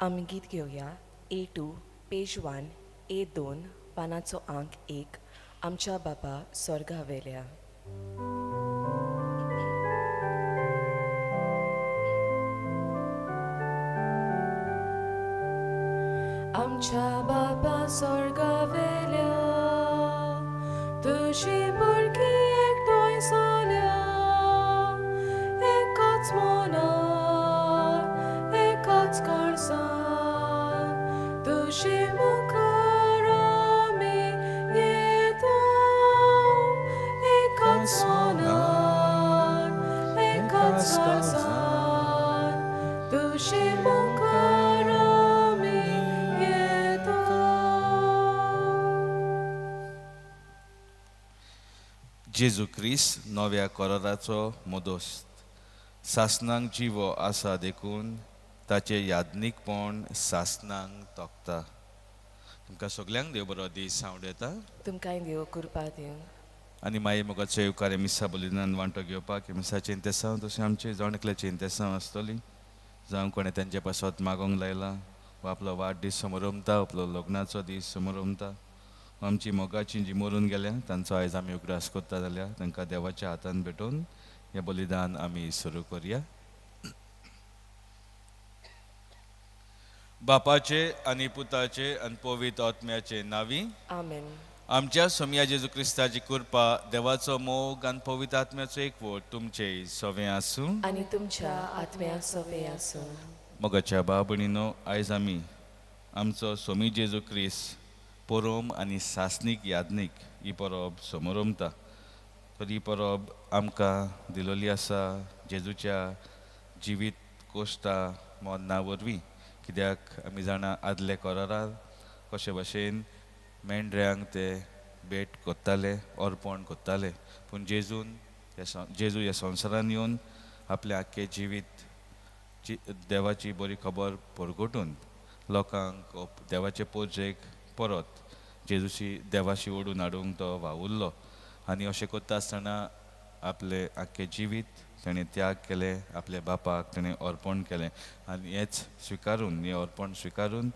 आमी गीत घेवया A2 पेज 1 A2 पानाचो अंक 1 आमच्या बाबा स्वर्गा वेल्या. आमच्या बाबा स्वर्गा वेल्या तुझी भुरगी एकठांय जाल्या एकाच मनार एकाच काळजान तुझी मुखार आमी येता एकाच मनार एकाच काळजान तुझी मुखार आमी येता. जेजू क्रिस्त नव्या कराराचो मोदोस्त सासनांक जिवो आसा देखून ताचे यादनीकपण सासनांक तोखता. तुमकां सगल्यांक देव बरो दीस हांव येता तुमकां देव कृपा दिवं. आनी मागीर मोगाचो येवकार मिसा बलिदान वांटो घेवपाक मिसाचें इंतेसांव तशें आमची जोणकल्याची इंतेसांव आसतली जावं कोणें तेंचे पासत मागोंक लायला वा आपलो वाडदीस समोर उमता आपलो लग्नाचो दीस समोर उमता आमची मोगाचीं जीं मरून गेल्या तांचो आयज आमी उगडास करता जाल्यार तांकां देवाच्या हातान भेटून हें बलिदान आमी सुरू करया. बापाचे आनी पुताचे आनी पवित्र आत्म्याचे नांवी आमेन. आमच्या सोम्या जेजू क्रिस्ताची कृपा देवाचो मोग आनी पवित्र आत्म्याचो एकवट तुमचे सवें आसूं आनी तुमच्या आत्म्या सवे आसूं. मोगाच्या बाबणीनो आयज आमी आमचो सोमी जेजू क्रिस्त परोम आनी सासनीक यादनीक ही परब समोर उमता. तर ही परब आमकां दिलोली आसा जेजूच्या जिवीत कोश्टा मोन्ना वरवीं कित्याक आमी जाणा आदले करारार कशे भाशेन मेंढऱ्यांक ते भेट कोत्ताले अर्पण कोत्ताले पूण जेजू ह्या संवसारान येवन आपले आख्खे जिवीत देवाची बरी खबर परगटून लोकांक देवाचे पोजेक परत जेजूची देवाशी ओडून हाडूंक तो वावुरलो आनी अशें करता आसतना आपले आख्खे जिवीत ताणें त्याग केले आपल्या बापाक ताणें अर्पण केलें आनी हेंच स्विकारून हें अर्पण स्विकारून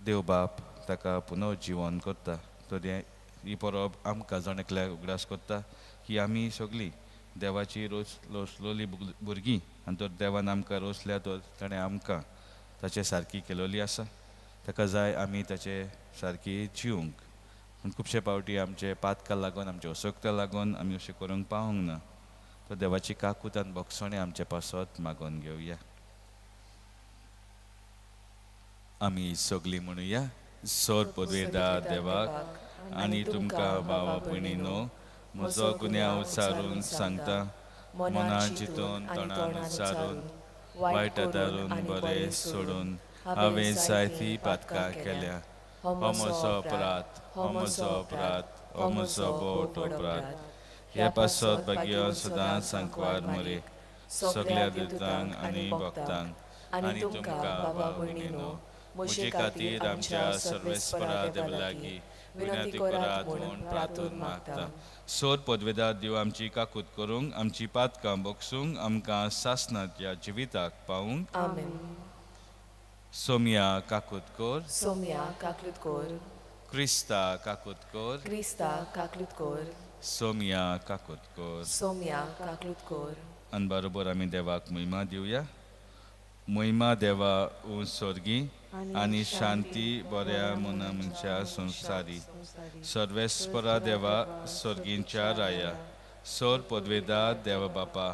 देव बाप ताका पुनर्जीवन करता. तर ही परब आमकां जणकल्याक उगडास करता की आमी सगळीं देवाची रोसलोली भुरगीं आनी तर देवान आमकां रोसल्या तर ताणें आमकां ताचे सारकी केलोली आसा ताका जाय आमी ताचे सारकी जिवंक. पूण खुबशे फावटी आमचे पातकाल लागून आमचे असोगत्या लागून आमी अशें करूंक पावोंक ना. तर देवाची काकूट आनी भोगसणे आमचे पासत मागोवन घेवया. आमी सगळीं म्हणुया सोर पदवेदार देवाक आनी तुमकां भावा भयणीनो म्हजो गुन्यांव उच्चारून सांगता मनान चिंतून तोंडान उच्चारून वायट आदारून बरें सोडून हांवें जायतीं पातकां केल्या. हो म्हजो अपराध हो म्हजो अपराध हो म्हजो बोट अपराध. हे पासत भाग्य सदांच सांकवार मरे सगळ्या दिवतांक आनी भक्तांक आनी तुमकां भावा भयणीनो म्हजे खातीर आमच्या सर्वेस्परा देवा लागीं विनंती करात म्हूण प्रार्थून मागता. सोर पदवेदार देव आमची काकूत करूंक आमची पातकां बोगसूंक आमकां सासणाच्या जिविताक पावूंक आमेन. सोम्या काकूत कोर सोम्या काकलूत कोर क्रिस्ता काकूत कोर क्रिस्ता काकलूत कोर सोम्या काकूत कोर. सोम्या काकलूत कोर. आनी बरोबर आमी देवाक महिमा दिवया. महिमा देवा स्वर्गी आनी शांती बऱ्या मना मनशा संसारी सर्वेस्परा देवा स्वर्गींच्या राया सोर पदवेदार देवा बापा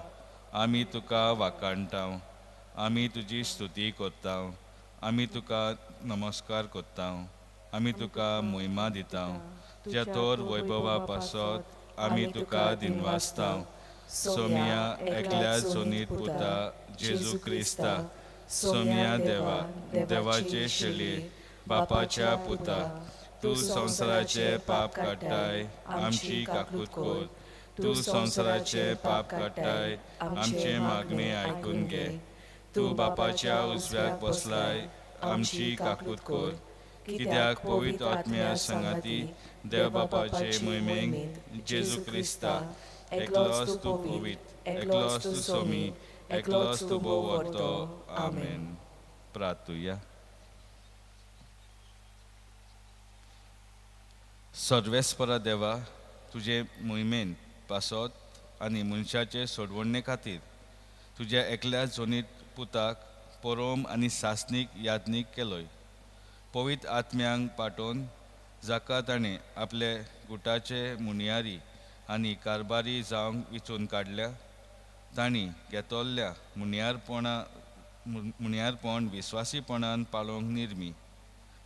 आमी तुका वाकाणटाव आमी तुजी स्तुती कोत्ताव आमी तुका नमस्कार कोत्ताव आमी तुका महिमा दिताव तुज्या तोर वैभवा पासत आमी तुका दिनवासताव. सोम्या एकल्या सोनीत पुता जेजू क्रिस्ता सोम्या देवा देवाचे शेळये बापाच्या पुता तूं संवसाराचे पाप काडटाय आमची काकूत कोर. तूं संवसाराचे पाप काडटाय आमचे मागणे आयकून घे. तूं बापाच्या उजव्याक बसलाय आमची काकूत कोर. कित्याक पवित्र आत्म्या संगाती देव बापाचे मोहिमेक जेजू क्रिस्ता एकलोच तूं पवित्र एकलोच तूं सोमी एकलोच तूं बोवोतो. आमेन. प्रार्थुया. सर्वेस्परा देवा, तुजे मोहिमेन पासत आनी मनशाचे सोडवणे खातीर तुज्या एकल्या जोनीत पुताक परोम आनी सासनीक यादनीक केलोय. पवित्र आत्म्यांक पाठोवन जाका ताणें आपले गुटाचे मुनियारी आनी कारबारी जावंक विचून काडल्या, तांणी घेतोल्ल्या मुनियारपण विस्वासीपणान पाळोवंक निर्मी.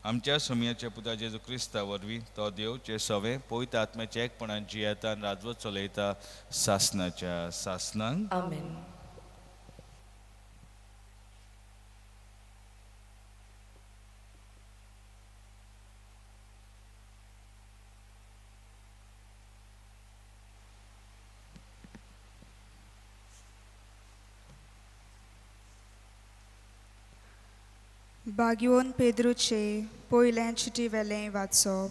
आमच्या सोमयाचे पुता जेजू क्रिस्ता वरवीं तो देव जे सवे पवित्र आत्म्याच्या एकपणान जियेता आनी राजवत चलयता सासनाच्या सासनांक. आमेन. बागयोन पेद्रूचे पयलें चिटीवेलें वाचप.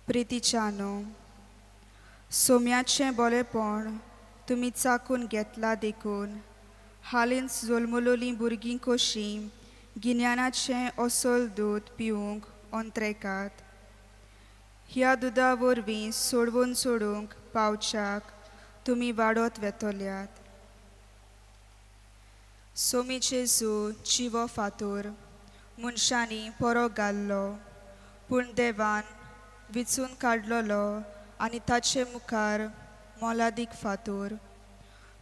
प्रितीच्यानो, सोम्याचें बोलेपण तुमी चाकून घेतला देखून हालींच जल्मलोलीं भुरगीं कशीं गिन्यानाचें असोल दूद पिवूंक अंत्रेकात. ह्या दुदा वरवीं सोडवून सोडूंक पावच्याक तुमी वाडत वेतोल्यात. सोमी जेजू जिवो फातोर मनशांनी परो घाल्लो, पूण देवान विचून काडलोलो आनी ताचे मुखार मोलादीक फातोर,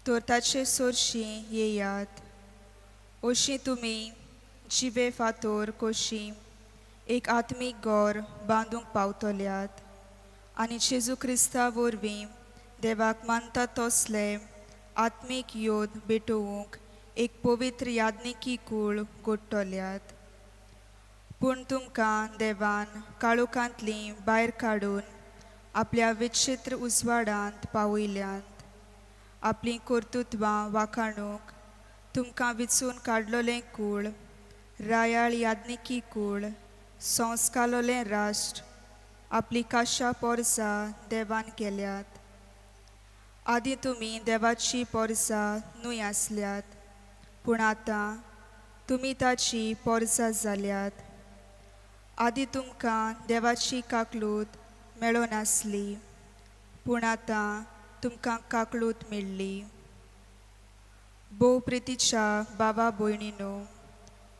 तर ताचे सोरशीं येयात. अशीं तुमी जिवे फातोर कशीं एक आत्मीक घर बांदूंक पावतल्यात आनी जेजू क्रिस्ता वरवीं देवाक मानता तसले आत्मीक योद भेटोवंक एक पवित्र यादनिकी कूळ घडटल्यात. पूण तुमकां देवान काळोखांतलीं भायर काडून आपल्या विचित्र उजवाडांत पावयल्यांत. आपलीं कर्तुत्वां वाखाणूंक तुमकां विचून काडलोलें कूळ, रायाळ यादनिकी कूळ, संस्कालोलें राष्ट्र, आपली काशा पोरसां देवान केल्यात. आदी तुमी देवाची पोरसां न्हय आसल्यात, पूण आतां तुमी ताची पोरसां जाल्यात. आदी तुमकां देवाची काकलूत मेळो नासली, पूण आतां तुमकां काकलूत मेळ्ळी. भोव प्रितीच्या बाबा भयणीनो,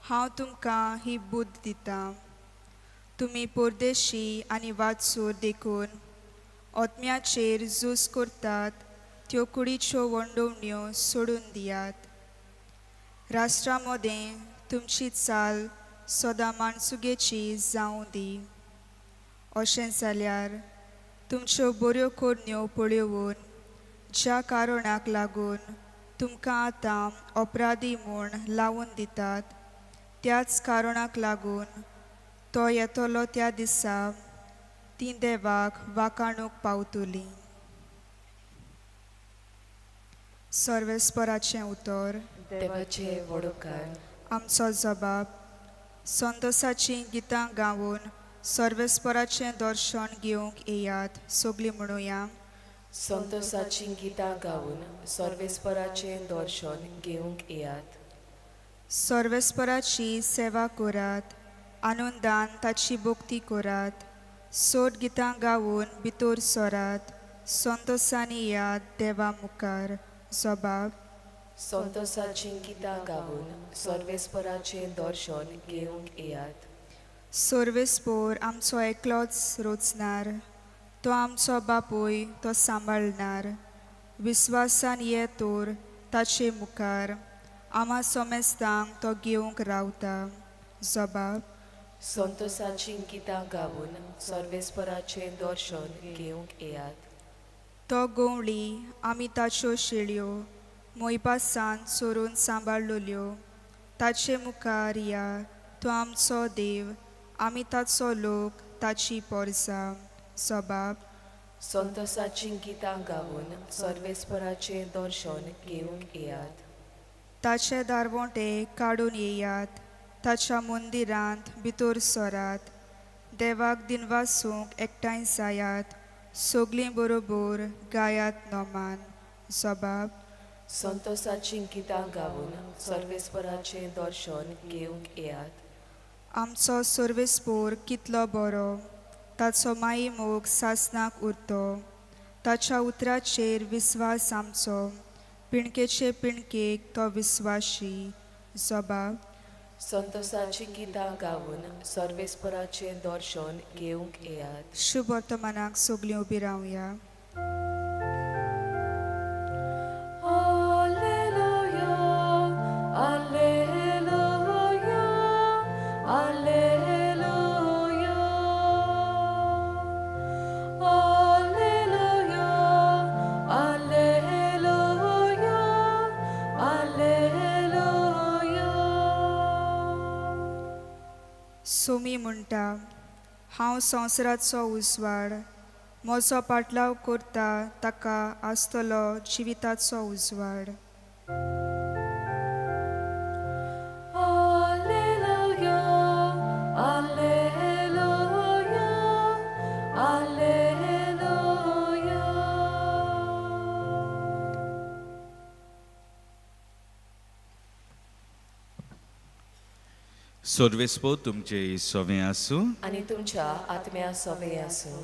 हांव तुमकां ही बुद्द दितां. तुमी परदेशी आनी वाचूर देखून ओतम्याचेर झूज करतात त्यो कुडीच्यो वंडोवण्यो सोडून दियात. राष्ट्रा मदें तुमची चाल सदां माणसुगेची जावं दी. अशें जाल्यार तुमच्यो बऱ्यो कोडण्यो पळयोवन ज्या कारणाक लागून तुमकां आतां अपराधी म्हूण लावन दितात, त्याच कारणाक लागून तो येतलो त्या दिसा तीं देवाक वाखाणूक पावतलीं. सर्वेस्पराचें उतर. देवाचे वडोवकार. आमचो जबाब. संतोसाचीं गितां गावून सर्वेस्पराचें दर्शन घेवंक येयात. सगळीं म्हणुया. संतोसाचीं गितां गावून सर्वेस्पराचें दर्शन घेवंक येयात. सर्वेस्पराची सेवा करात, आनंदान ताची भक्ती करात. सोट गितां गावून भितर सरात, संतोसांनी याद देवा मुखार. जबाब. संतोसाचीं गितां गावून सर्वेस्पराचें दर्शन घेवंक येयात. सर्वेस्पोर आमचो एकलोच रोचणार, तो आमचो बापूय तो सांबाळणार. विस्वासान येतोर ताचे मुखार आमा सोमेस्तांक तो घेवंक रावता. जबाब. संतोसाचीं गितां गावून सर्वेस्पराचें दर्शन घेवंक येयात. तो गवळी आमी ताच्यो शेळयो मोयपासान चोरून सांबाळलोल्यो. ताचे मुखार या तो आमचो देव, आमी ताचो लोक, ताची पोरसां. जबाब. संतोसाचीं गितां गावून सर्वेस्पराचें दर्शन घेवंक येयात. ताचे दारवोंटे काडून येयात, ताच्या मंदिरांत भितर सरात. देवाक दिनवासूंक एकठांय जायात, सगळीं बरोबर गायात नोमान. जबाब. संतोसाची गितां गावून सर्वेस्पराचें दर्शन घेवंक येयात. आमचो सर्वेस्पोर कितलो बरो, ताचो माई मोग सासनाक उरतो. ताच्या उतराचेर विस्वास आमचो, पिणकेचे पिणकेक तो विस्वाशी. जबाब. संतोसाची गितां गावून सर्वेस्पराचें दर्शन घेवंक येयात. शुभ वर्तमानाक सगळीं उबी रावया. सोमी म्हणटा, हांव संवसाराचो उजवाड. म्हजो पाटलाव करता ताका आसतलो जिविताचो उजवाड. सर्वेस्पो तुमचे सोवे आसूं. आनी तुमच्या आत्म्या सवे आसूं.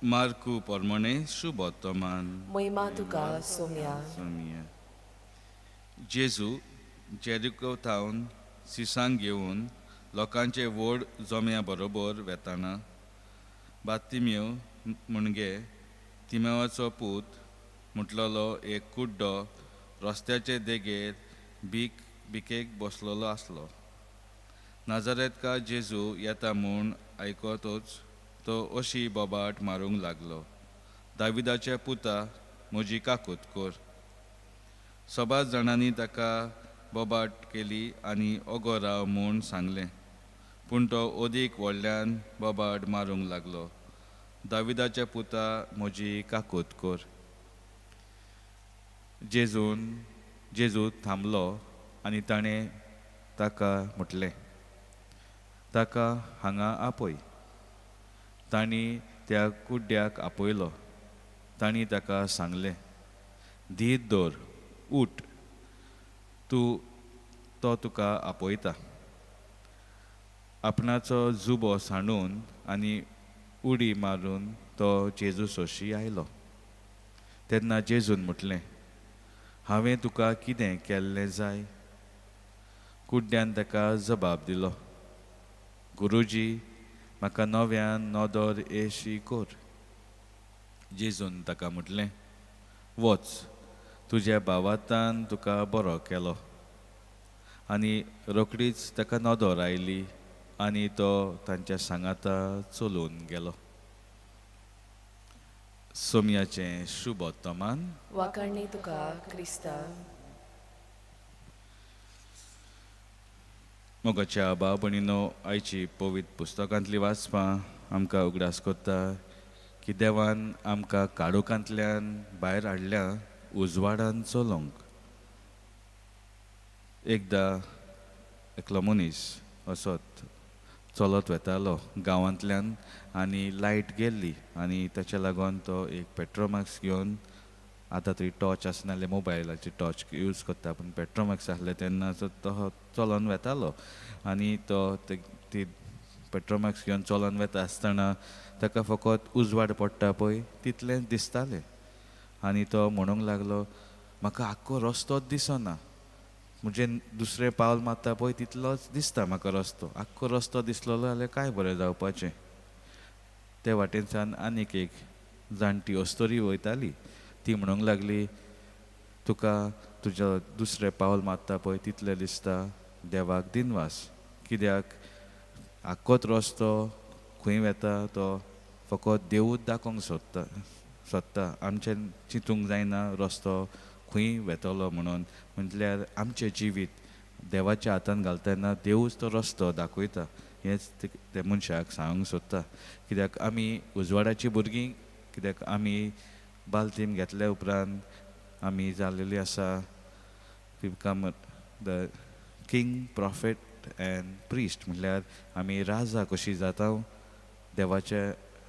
मार्कू पोरमोणे शुभ वर्तमान. महिमा तुका सोम्या. सोमिया. जेजू जेरिको थावन सिसांग घेवन लोकांचे व्हड जम्या बरोबर वेताना बातिमेव म्हणगे तिमेवाचो पूत म्हटलेलो एक कुड्डो रस्त्याचे देगेर बिकेक बसलेलो आसलो. नाजारेतका जेजू येता म्हूण आयकतोच तो अशी बोबाट मारूंक लागलो, दाविदाच्या पुता म्हजी काकूत कोर. सबात जाणांनी ताका बोबाट केली आनी ओगो राव म्हूण सांगलें, पूण तो ओदीक व्हडल्यान बोबाट मारूंक लागलो, दाविदाच्या पुता म्हजी काकूत कोर. जेजू थांबलो आनी ताणें ताका म्हटलें, ताका हांगा आपय. तांणी त्या कुड्ड्याक आपयलो. तांणी ताका सांगलें, धीर दवर, उठ, तो तुका आपयता. आपणाचो जुबो सांडून आनी उडी मारून तो जेजू सोशी आयलो. तेन्ना जेजून म्हटलें, हांवें तुका कितें केल्लें जाय? कुड्ड्यान ताका जबाब दिलो, गुरुजी, म्हाका नव्यान नोदोर येशी कोर. जेजून ताका म्हटलें, वच, तुज्या भावातान तुका बरो केलो. आनी रोखडीच ताका नोदोर आयली आनी तो तांच्या सांगाता चलून गेलो. सोमयाचें शुभ वर्तमान. वाखाणणी तुका क्रिस्ता. मोगाच्या भाव भयणीनो, आयची पवित्र पुस्तकांतली वाचपां आमकां उगडास कोत्ता की देवान आमकां काळोखांतल्यान भायर हाडल्या उजवाडान चलोवंक. एकदां एकलो मनीस असोच चलत वेतालो गांवांतल्यान आनी लायट गेल्ली आनी ताच्या लागून तो एक पेट्रोमॅक्स घेवन, आतां तरी टॉर्च आसनासले मोबायलाची टॉर्च यूज करता, पूण पेट्रोमॅक्स आसले तेन्ना तो चलोन वेतालो आनी तो ती पेट्रोमॅक्स घेवन चलोन वेता आसतना ताका फकत उजवाड पडटा पळय तितलेंच दिसतालें. आनी तो म्हणूंक लागलो, म्हाका आख्खो रस्तोच दिसना, म्हणजे दुसरें पावल मारता पळय तितलोच दिसता म्हाका रस्तो. आख्खो रस्तो दिसलेलो जाल्यार काय बरें जावपाचें. ते वाटेनच्यान आनीक एक जाणटी अस्तोरी वयताली. ती म्हणूंक लागली, तुका तुजें दुसरें पावल मारता पळय तितलें दिसता, देवाक दिनवास. कित्याक आख्खोच रस्तो खंय वेता तो फकत देवूच दाखोवंक सोदता. आमचें चिंतूंक जायना रस्तो खंय वेतलो म्हणून. म्हटल्यार आमचें जिवीत देवाच्या हातान घालता तेन्ना देवूच तो रस्तो दाखयता. हेंच ते मनशाक सांगूंक सोदता. कित्याक आमी उजवाडाची भुरगीं, कित्याक आमी बालतीम घेतल्या उपरांत आमी जाल्लेली आसा become the king, prophet end priest. म्हटल्यार आमी राजा कशीं जाता देवाच्या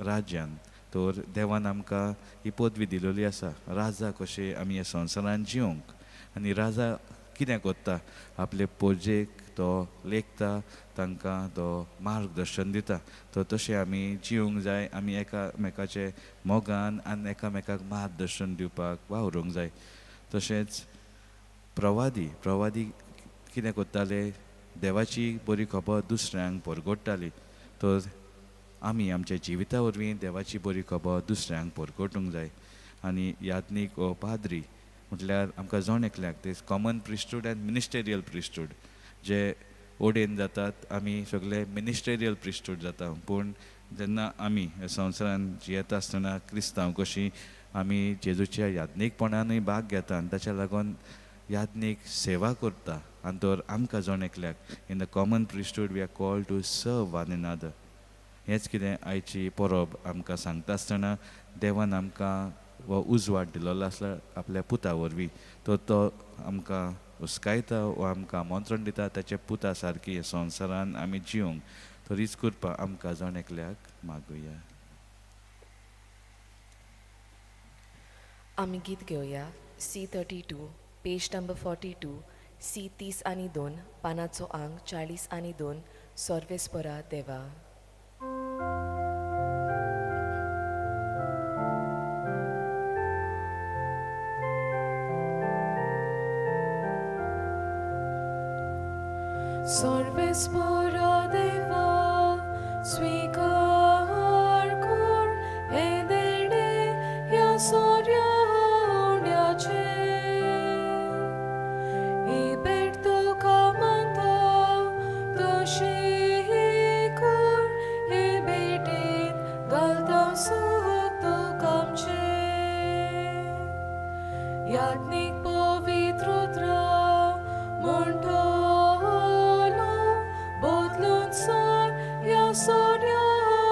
राज्यान. तर देवान आमकां ही पदवी दिलेली आसा, राजा कशें आमी ह्या संवसारान जिवंक. आनी राजा कितें कोत्ता आपले पोजेक तो लेखता तांकां तो मार्गदर्शन दिता तो तशें आमी जिवंक जाय आमी एकामेकाचे मोगान आनी एकामेकाक मार्गदर्शन दिवपाक वावरूंक जाय तशेंच प्रवादी कितें कोत्ताले देवाची बरी खबर दुसऱ्यांक परगोडटाली तर आमी आमच्या जिविता वरवीं देवाची बरी खबर दुसऱ्यांक परगोटूंक जाय आनी याज्ञीक वो पाद्री म्हटल्यार आमकां जण एकल्याक ते कॉमन प्रिस्टूड एंड मिनिस्टेरियल प्रिस्टूड जे ओडेन जातात आमी सगळे मिनिस्टेरियल प्रिस्टूड जाता पूण जेन्ना आमी ह्या संवसारान जियेता आसतना क्रिस्तांव कशी आमी जेजूच्या याज्ञीकपणानूय भाग घेता आनी ताच्या लागून याज्ञीक सेवा करता आनी तर आमकां जण एकल्याक in the common priesthood we are called to serve one another हेंच कितें आयची परब आमकां सांगता आसतना देवान आमकां वो उजवाड दिलोलो आसला आपल्या पुता वरवीं तो आमकां हुस्कायता वो आमकां आमंत्रण दिता ताच्या पुता सारकी संवसारान आमी जिवंक तरीच करपा आमकां जण एकल्याक मागुया. आमी गीत घेवया C32 पेज नंबर 42 C32 पानाचो अंक 42 सर्वेस्परा देवा. सर्वेस्परा देवा स्वीकार कर हे देणे ह्या सोर्याचे ही भेट तुका मानता तशी कर हे भेटीत घालता सुख तुका आमचे याज्ञीक पवित्र उतरां म्हणटा बदलून सोर ह्या सोर्याचो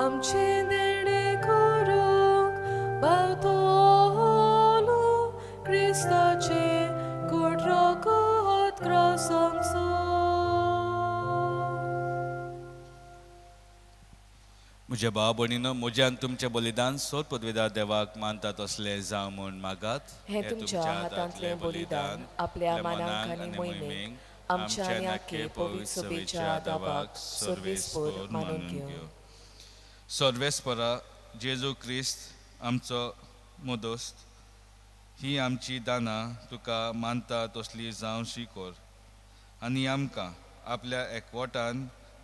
आमचे देणे करूंक पावतलो क्रिस्ताचे कुडरगत क्रसांचो. म्हज्या भाव भयणीनो म्हज्यान तुमचें बलिदान सोर पदवीदार देवाक मानता तसलें जावं म्हूण मागात. हे तुमच्या हातांतलें बलिदान आपल्या मानांक आनी मोहिमेक आमच्या आनी आख्खे पवित्र सभेच्या दाबाक सर्वेस्पर मानून घेवं. सर्वेस्परा जेजू क्रिस्त आमचो मोदोस्त ही आमची दानां तुका मानता तसली जावंशी कोर आनी आमकां आपल्या एकवटान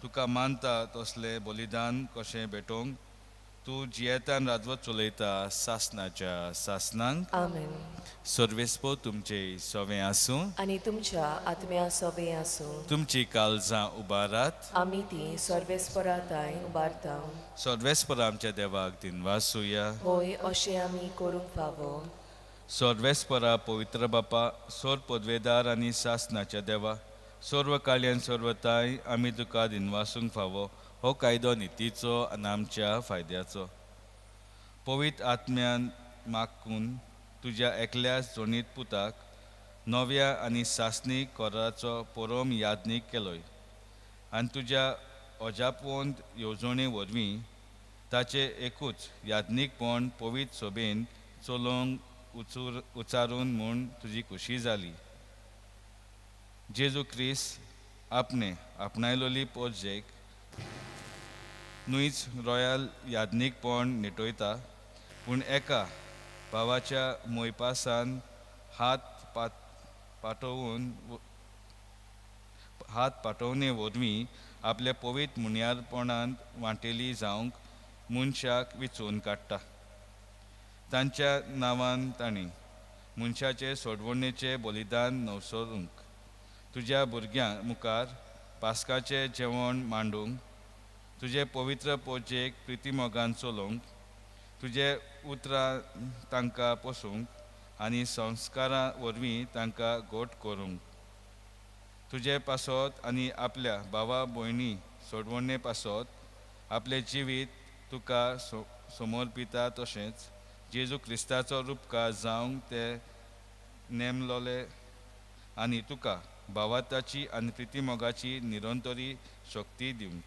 तुका मानता तसलें बलिदान कशें भेटोवंक तूं जियेतान राजवत चलयता सासनाच्या सासनांक. आमेन. सर्वेस्पो तुमचे सवें आसूं आनी तुमच्या आत्म्या सवे आसूं. तुमची काळजां उबारात. आमी ती सर्वेस्पराताय उबारता. सर्वेस्परा आमच्या देवाक दिनवासुया. होय अशें आमी करूंक फावो. सर्वेस्परा पवित्र बापा सोर पदवेदार आनी सासनाच्या देवा सर्व काळ्यान सर्वताय आमी तुका दिनवासूंक फावो हो कायदो नितीचो आनी आमच्या फायद्याचो. पवित्र आत्म्यान मागून तुज्या एकल्याच जोनीत पुताक नव्या आनी सासनीक कोराचो परम याज्ञीक केलोय आनी तुज्या अजापवंत येवजणे वरवीं ताचे एकूच याज्ञीकपण पवित्र सभेन चलोवंक उचारून म्हूण तुजी खुशी जाली. जेजू क्रिस्त आपणायलोली पोजेक न्हूच रॉयल याज्ञीकपण निटयता पूण एका भावाच्या मोयपासान हात पाठोवणे वरवीं आपल्या पवित्र मुन्यारपणांत वांटेली जावंक मनशाक विचून काडटा. तांच्या नांवान तांणी मनशाचे सोडवणेचे बलिदान नवसरूंक तुज्या भुरग्यां मुखार पास्काचें जेवण मांडूंक तुजे पवित्र पोजेक प्रितीमोगान चलोवंक तुजे उतरां तांकां पोसूंक आनी संस्कारां वरवीं तांकां गोट करूंक तुजे पासत आनी आपल्या भावा भयणी सोडवणे पासत आपले जिवीत तुका समर्पिता तशेंच जेजू क्रिस्ताचो रूपकार जावंक ते नेमलोले आनी तुका भावाताची आनी प्रितीमोगाची निरंतरी शक्ती दिवंक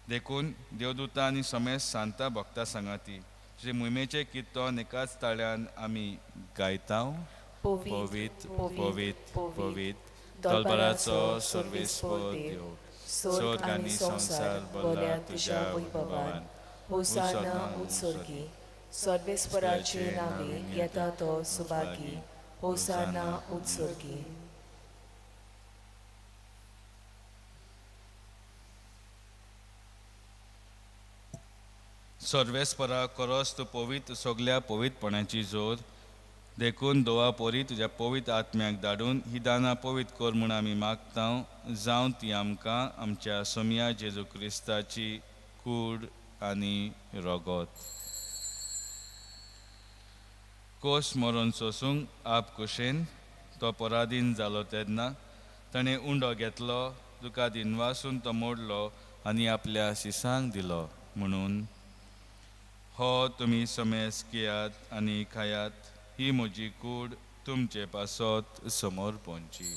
देखून देवदूतां आनी समेत सांता भक्तां सांगाती तुजे मोहिमेचे किर्तन एकाच ताळ्यान आमी गायताव. पोवीत पोवीत पोवीत दलबराचो सर्वेस्पर देव, स्वर्ग आनी संसार बोल्या तुझ्या वैभवान. होसाना उत्सर्गी सर्वेस्पराचे नावे येता तो सुभागी. होसाना उत्सर्गी. सर्वेस्परा करस तू पवित सगळ्या पवितपणाची जोर. देखून दोआ पोरी तुज्या पवित आत्म्याक धाडून ही दानां पवित कर म्हूण आमी मागतां. जावं ती आमकां आमच्या सोम्या जेजू क्रिस्ताची कूड आनी रगत. कोस मरून सोसूंक आप कुशेन तो पराधीन जालो तेन्ना ताणें उंडो घेतलो, तुका दिनवासून तो मोडलो आनी आपल्या सिसांक दिलो. म्हणून हो तुमी समेस कियात आनी खायात, ही म्हजी कूड तुमचे पासत समोर पोंची.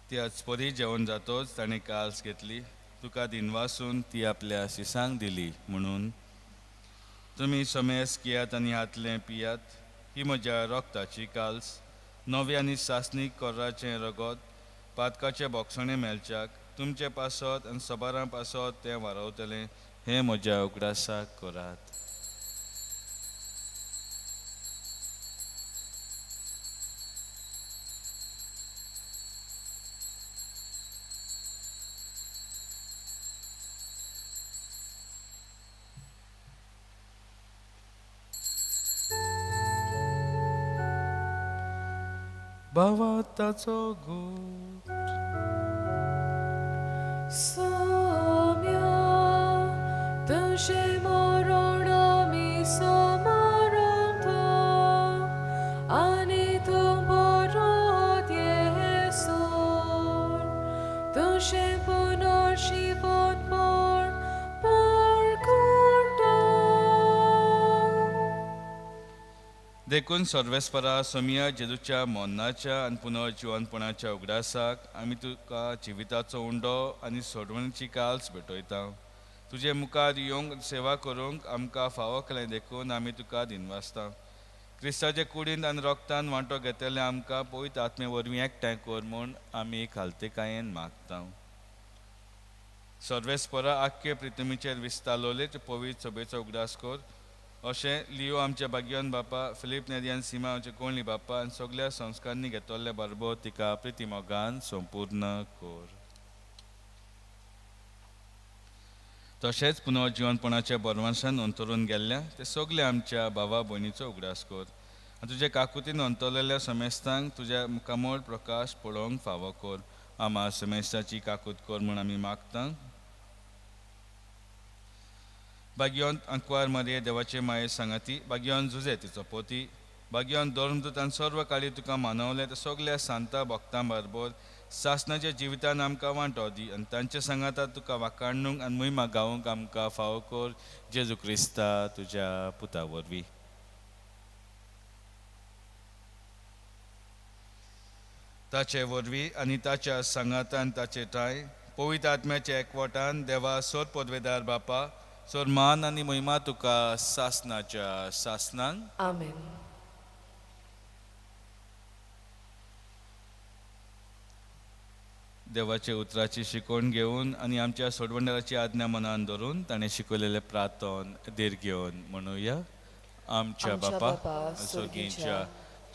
ती आचपरी जेवण जातोच ताणें काल्स घेतली, तुका दिनवासून ती आपल्या सिसांक दिली. म्हणून तुमी समेस कियात आनी हातलें पियात, ही म्हज्या रोगताची काल्स. नवे आनी सासणीक कोर्राचें रगत पातकाचे बोगसणे मेलच्याक तुमचे पासत आनी सोबारां पासत तें वारवतलें. हें म्हज्या उगडासाक करात. भावाताचो गूट. Somia, tuže morono mi somoronto, ani tu borod Jesor, tuže ponor život por kurdo. देखून सर्वेस्परा सोमिया जेजूच्या मोन्नाच्या आनी पुनर्जिवनपणाच्या उगडासाक आमी तुका जिविताचो उंडो आनी सोडवणीची काल्स भेटयता. तुजे मुखार येवंक सेवा करूंक आमकां फावो केलें देखून आमी तुका दिनवासता. क्रिस्ताचे कुडींत आनी रोगतान वांटो घेतले आमकां पवित्र आत्मे वरवीं एकठांय कर म्हूण आमी खालतेकायेन मागता. सर्वेस्परा आख्खे प्रितमीचेर विस्तारलोले पवित्र सभेचो उगडास कर. अशें लियो आमच्या भाग्यवान बापा, फिलीप नेरियान सीमा आमच्या कोणली बापा आनी सगळ्या संस्कारांनी घेतले बरोबर तिका प्रितीमोगान संपूर्ण कर. तशेंच पुनर्जिवनपणाच्या बरवंशान अंतरून गेल्ल्या ते सगळे आमच्या भावा भयणीचो उगडास कर. आनी तुजे काकुतीन अंतरलेल्या समेस्तांक तुज्या मुखामोळ प्रकाश पळोवंक फावो कर. आमा समेस्ताची काकूत कर म्हूण आमी मागता. भाग्यवान अंकवार मारये देवाचे माये सांगाती, भाग्यवान जुजे तिचो पोती, भाग्यवान धर्मदूतान सर्व काळी तुका मानवले ते सगळ्या सांता भक्तां बरोबर सासणाच्या जिवितान आमकां वांटो दी आनी तांच्या सांगाता तुका वाखाणूंक आनी मोहिमा गावूंक आमकां फावो कर. जेजू क्रिस्ता तुज्या पुता वरवीं. ताचे वरवीं आनी ताच्या सांगातान ताचे ठाय पवित्र आत्म्याच्या एकवटान देवा सोर पदवेदार बापा सोर मान आनी मोहिमा तुका सासणाच्या सासणांक. Amen. देवाचे उतराची शिकवण घेवन आनी आमच्या सोडवंडराची आज्ञा मनान धरून ताणें शिकयलेले प्रार्थन देर घेवन म्हणुया. आमच्या बापा स्वर्गीच्या,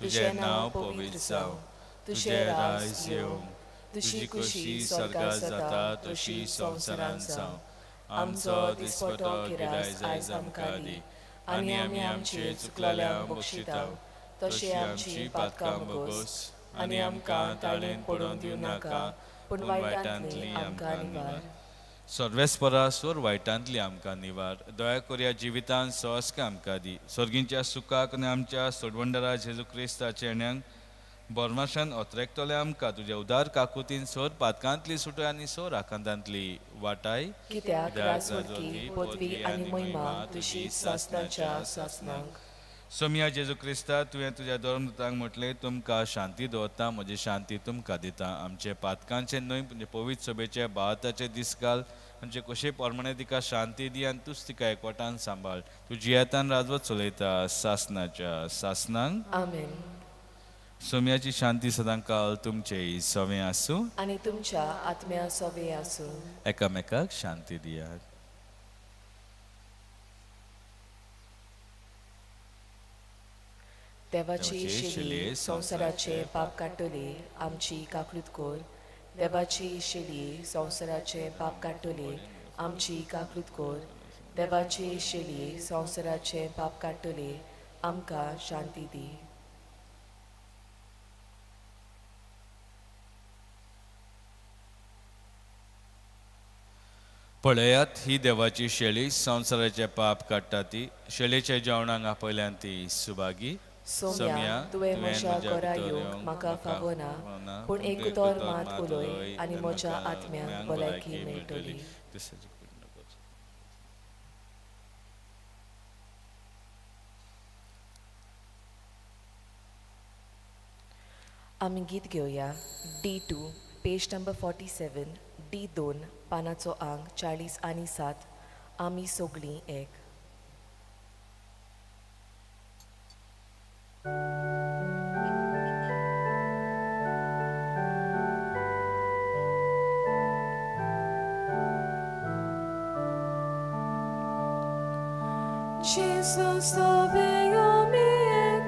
तुझें नांव पवित्र जावं, तुझें राज येवं, तुजी कशी स्वर्गांत जाता तशी संवसारांत जावं. आमचो दिसपटो गिराय आयज आमकां दी आनी आमी आमचे चुकलेल्यांक बक्षिताव, तशी आमची पातकां बोगोस आनी आमकां ताळेन पडोवन दिवं नाका, पूण वायटांतली आमकां निवार. सर्वेस्परा सोर वायटांतली आमकां निवार. दया करून जिवितांत सहस्क आमकां दी. सर्गींच्या सुखाक आनी आमच्या सोडवंडरा जेजू क्रिस्ताचे येण्याक बोरमाशान ओतरेकतोले आमकां तुज्या उदार काकुतीन सोर पातकांतली सुटोय आनी सोर आकांतांतली वाटाय कित्याक राजवडकी पदवी आनी महिमा तुजी सासणाच्या सासणांक सोम्या जेजू क्रिस्ता तुवें तुज्या धर्मदूतांक म्हटलें तुमकां शांती दवरता म्हजी शांती तुमकां दिता आमचे पातकांचे न्हय म्हणजे पवित्र सभेचे बाळाताचे दीस घाल आमचे कशे पोरमणे तिका शांती दी आनी तूच तिका एकवटान सांबाळ तूं जियेतान राजवत चलयता सासणाच्या सासणांक आमेन. सोम्याची शांती सदां काल तुमचे सवें आसूं आनी तुमच्या आत्म्या सोबे आसूं. एकामेकाक शांती दियात. देवाची शेली संवसाराचे पाप काडटली आमची काकूट कोर. देवाची शेली संवसाराचे पाप काडटली आमची काकूट कोर. देवाची शेली संवसाराचे पाप काडटली आमकां शांती दी. पळयात ही देवाची शेळी संवसाराचे पाप काडटा ती शेळेच्या जेवणाक आपयल्यान ती सुभागी सोम्या तुवें म्हज्या घरा येवंक म्हाका फावना पूण एक उतर मात उलय आनी म्हज्या आत्म्याक भलायकी मेळटली. आमी गीत घेवया D2 पेज नंबर 47 D2 पानाचो अंक 40 आनी 7 आमी सोगलीं एक. Jesus sovejo mi ek,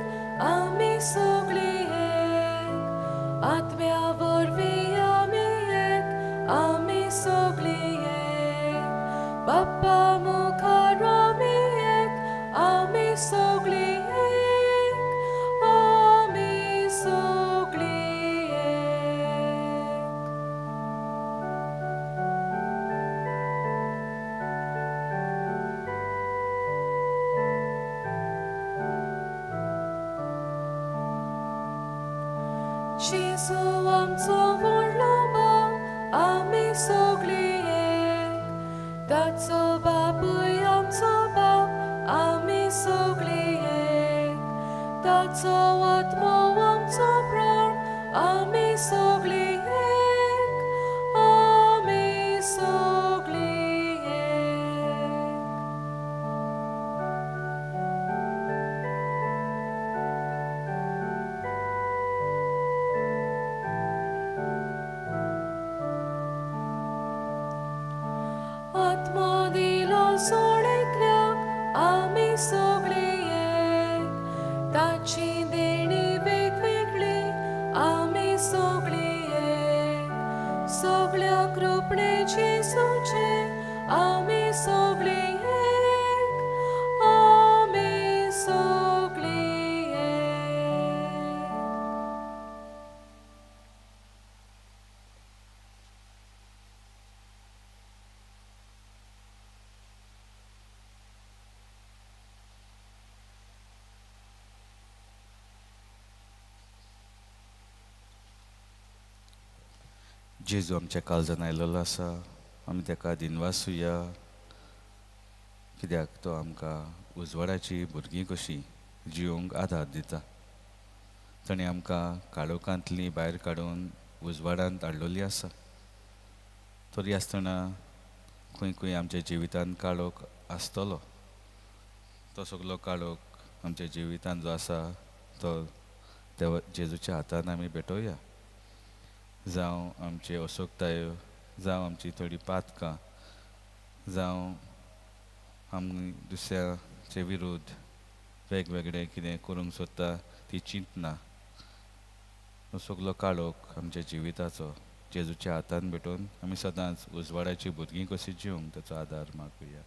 ami sogli ek, atmea vorvia mi ek, ami sogli ek, Bappa mukara mi ek, ami sogli ek, ami sogli ek. Jesu amco vorloba, ami sogli ek, Tatso babuj amco bab, ami sogli ek, Tatso atmo amco bror, ami sogli ek, ami sogli ek. Atmo dilo soळेकल्याक आमी सगळी एक, ताची देणी वेगवेगळी आमी सगळी एक, सगळ्या कृपणे जेसूचे आमी सगळी एक, आमी सगळी एक. जेजू आमच्या काळजान आयलेलो आसा आमी ताका दिनवासुया कित्याक तो आमकां उजवाडाची भुरगीं कशीं जिवंक आदार दिता ताणें आमकां काळोखांतलीं भायर काडून उजवाडांत हाडलेलीं आसा तरी आसतना खंय खंय आमच्या जिवितांत काळोख आसतलो तो सगलो काळोख आमच्या जिवितांत जो आसा तो देवा जेजूच्या हातान आमी भेटोवया जावं आमचे अशोकतायो जावं आमची थोडी पातकां जावं आमी दुसऱ्याचे विरोध वेगवेगळे कितें करूंक सोदता ती चिंतना हो सगलो काळोख आमच्या जिविताचो जेजूच्या हातान भेटून आमी सदांच उजवाडाची भुरगीं कशीं जिवंक ताचो आदार मागुया.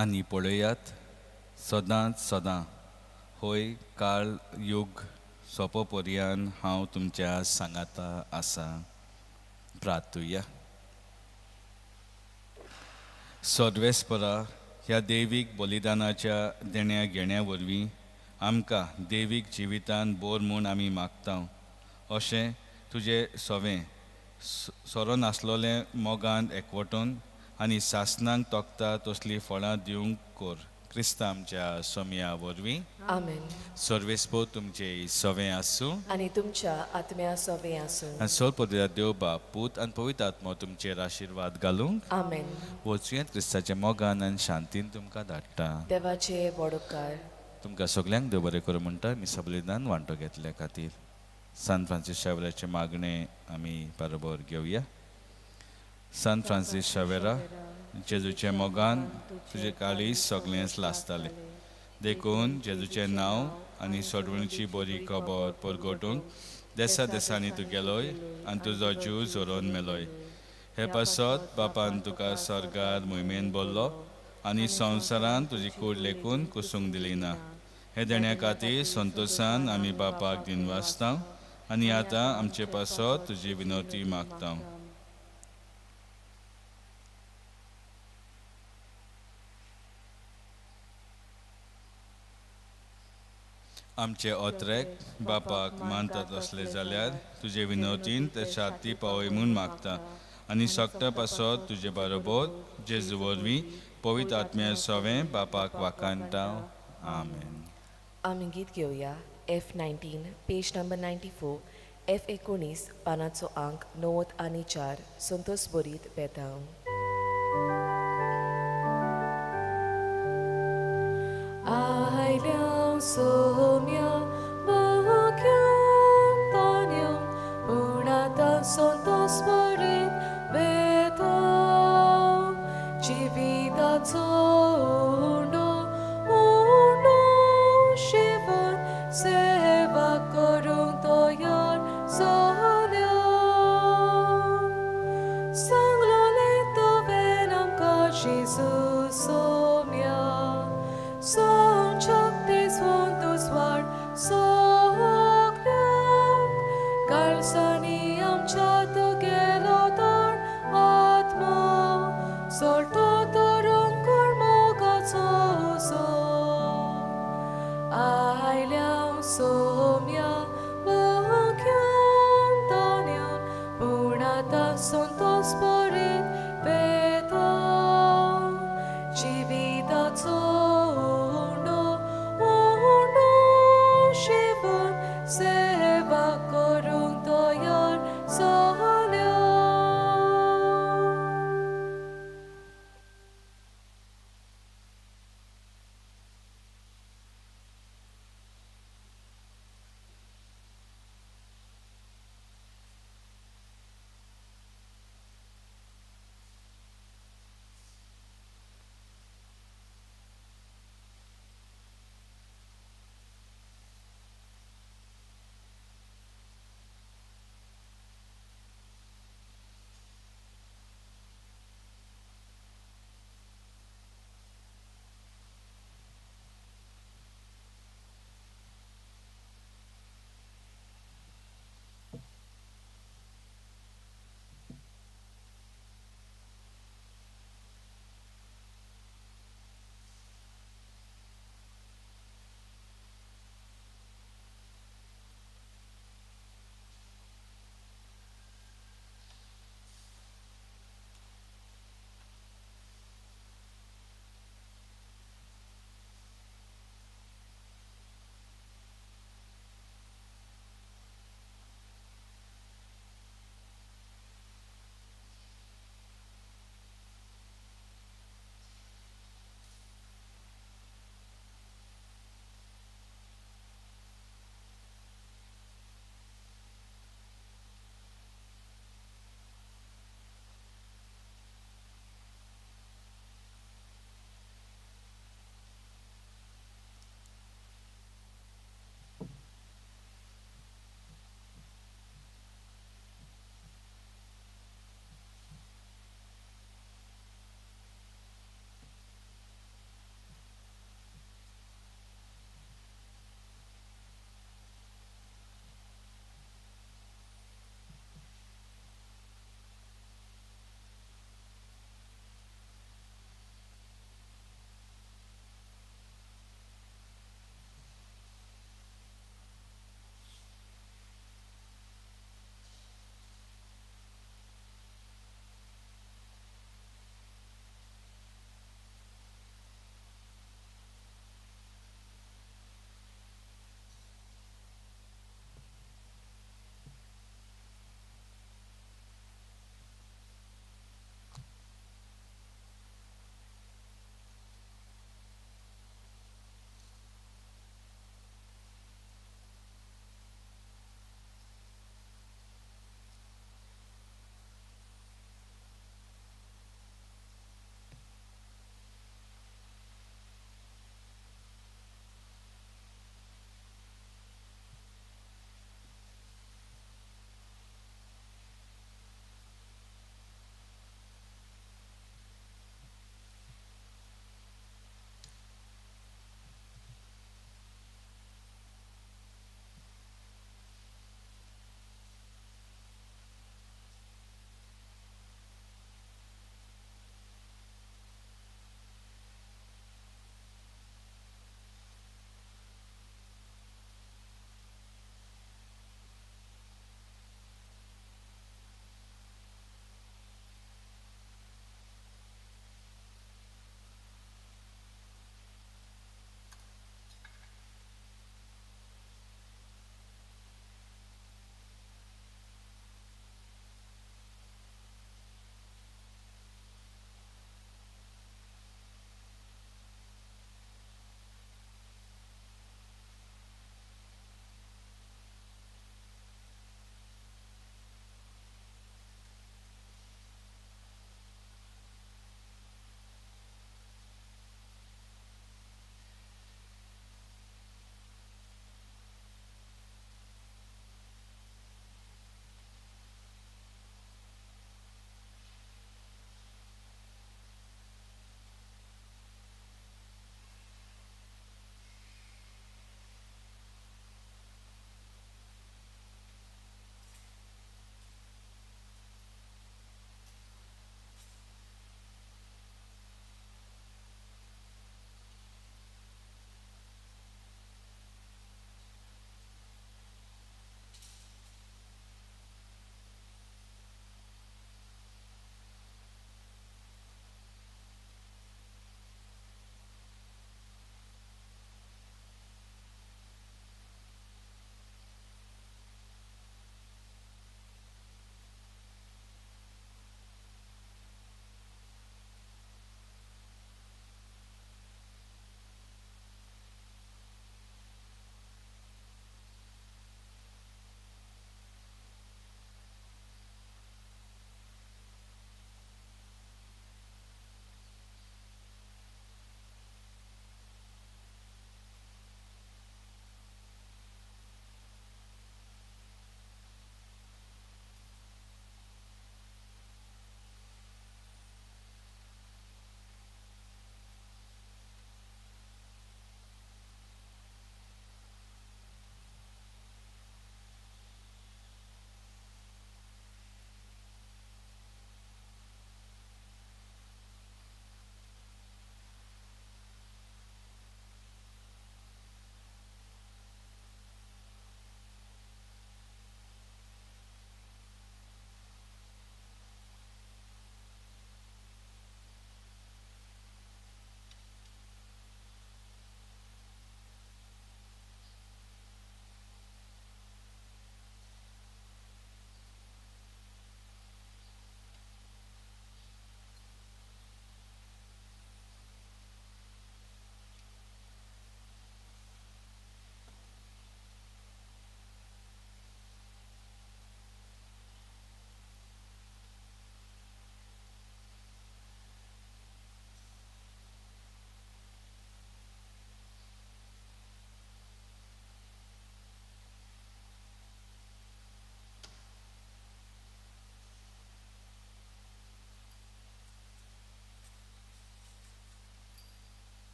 आनी पळयात सदांच सदां होय काळ युग सोंपो पर्यान हांव तुमच्या सांगाता आसा. प्रार्थुया. सर्वेस्परा ह्या देवीक बलिदानाच्या देण्या घेण्या वरवीं आमकां देवीक जिवितान बोर म्हूण आमी मागता. अशें तुजें सवें सोरोन आसलोलें मोगान एकवटून आनी सासणांक तोखता तसलीं फळां दिवंक कोर. क्रिस्ता आमच्या सोम्या वरवीं. आमेन. सर्वेस्पो तुमचे सवें आसूं आनी तुमच्या आत्म्या सोबे आसूं. आनी सोल पदरात देव बाप पूत आनी पवित्र आत्मो तुमचेर आशिर्वाद घालूंक आमेन. वचुयेंत क्रिस्ताच्या मोगान आनी शांतीन तुमकां धाडटा. देवाचे बोडकार. तुमकां सगल्यांक देव बरें करूं म्हणटा मी सबलिदान वांटो घेतल्या खातीर. सांत फ्रांसीस शावेराचें मागणें आमी बरोबर घेवया. सांत फ्रांसीस शावेरा, जेजूचे मोगान तुजे काळीज सगळेंच लासतालें. देखून जेजूचें नांव आनी सोडवणीची बरी खबर परगटूंक देसा देसांनी तूं गेलोय आनी तुजो जीव जोरोन मेलोय. हे पासत बापान तुका सर्गार मोहिमेन बोल्लो आनी संवसारान तुजी कूड लेखून कुसूंक दिली ना. हे देण्या खातीर संतोशान आमी बापाक दिनवासता आनी आतां आमचे पासत तुजी विनवती मागता. आमचे ओत्रेक बापाक मानतात असले जाल्यार तुजे विनवतीन ते शांती पावय म्हूण मागता आनी सगळ्या पासत तुजे बरोबर जेजू वरवीं पवित्र आत्म्या सवें बापाक वाकाणटा. आमेन. आमी गीत घेवया. F19 पेज नंबर 94, F19 पानाचो अंक 90 आनी 4 संतोष बोरीत बेतांव. आयल्या सोम्या बाक्यां तान्या उणाता संतोष बोरीत बेतांव. जिविताचो उंडो शिवन सेवा करूंक तयार जाल्या. सांगलोलें तुवें आमकां जेजू Saumya. Son Chuck this one, those word, so